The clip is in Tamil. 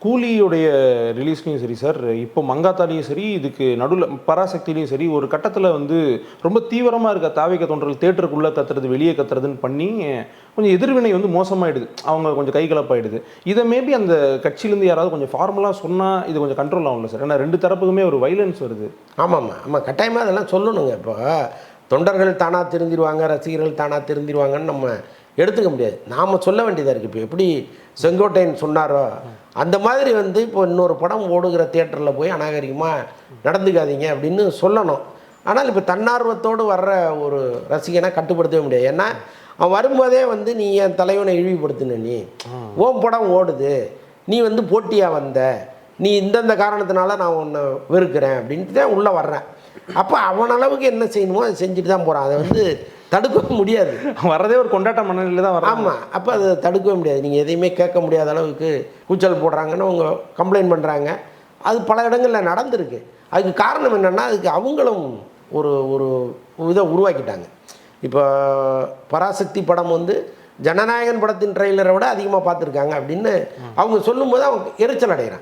கூலியுடைய ரிலீஸ்லையும் சரி சார், இப்போ மங்காத்தாலையும் சரி, இதுக்கு நடுவில் பராசக்திலையும் சரி, ஒரு கட்டத்தில் வந்து ரொம்ப தீவிரமாக இருக்க தாவேகா தொண்டர்கள் தேட்டருக்குள்ளே கத்துறது, வெளியே கத்துறதுன்னு பண்ணி கொஞ்சம் எதிர்வினை வந்து மோசமாயிடுது. அவங்க கொஞ்சம் கைகலப்பாயிடுது. இதை மேபி அந்த கட்சியிலேருந்து யாராவது கொஞ்சம் ஃபார்மலாக சொன்னால் இது கொஞ்சம் கண்ட்ரோல் ஆகும்ல சார்? ஏன்னா ரெண்டு தரப்புக்குமே ஒரு வைலன்ஸ் வருது. ஆமாம்மா, ஆமாம், கட்டாயமாக அதெல்லாம் சொல்லணுங்க. இப்போ தொண்டர்கள் தானாக திருந்திடுவாங்க, ரசிகர்கள் தானாக திருந்திடுவாங்கன்னு நம்ம எடுத்துக்க முடியாது. நாம் சொல்ல வேண்டியதாக இருக்குது. இப்போ எப்படி செங்கோட்டையன் சொன்னாரோ அந்த மாதிரி வந்து இப்போ இன்னொரு படம் ஓடுகிற தியேட்டரில் போய் அநாகரிகமாக நடந்துக்காதீங்க அப்படின்னு சொல்லணும். ஆனால் இப்போ தன்னார்வத்தோடு வர்ற ஒரு ரசிகனை கட்டுப்படுத்தவே முடியாது. ஏன்னா அவன் வரும்போதே வந்து நீ என் தலைவனை இழிவுபடுத்தின, நீ ஓம் படம் ஓடுது, நீ வந்து போட்டியாக வந்த, நீ இந்தந்த காரணத்தினால நான் உன்னை வெறுக்கிறேன் அப்படின்ட்டு தான் உள்ளே வர்றேன். அப்போ அவன் அளவுக்கு என்ன செய்யணுமோ அதை செஞ்சுட்டு தான் போகிறான். அதை வந்து தடுக்கவே முடியாது. வரதே ஒரு கொண்டாட்ட மனநிலையில் தான் வரும். ஆமாம், அப்போ அதை தடுக்கவே முடியாது. நீங்கள் எதையுமே கேட்க முடியாத அளவுக்கு கூச்சல் போடுறாங்கன்னு அவங்க கம்ப்ளைண்ட் பண்ணுறாங்க. அது பல இடங்களில் நடந்திருக்கு. அதுக்கு காரணம் என்னென்னா, அதுக்கு அவங்களும் ஒரு ஒரு இதை உருவாக்கிட்டாங்க. இப்போ பராசக்தி படம் வந்து ஜனநாயகன் படத்தின் ட்ரெய்லரை விட அதிகமாக பார்த்துருக்காங்க அப்படின்னு அவங்க சொல்லும்போது அவங்க எரிச்சல் அடைகிறாங்க.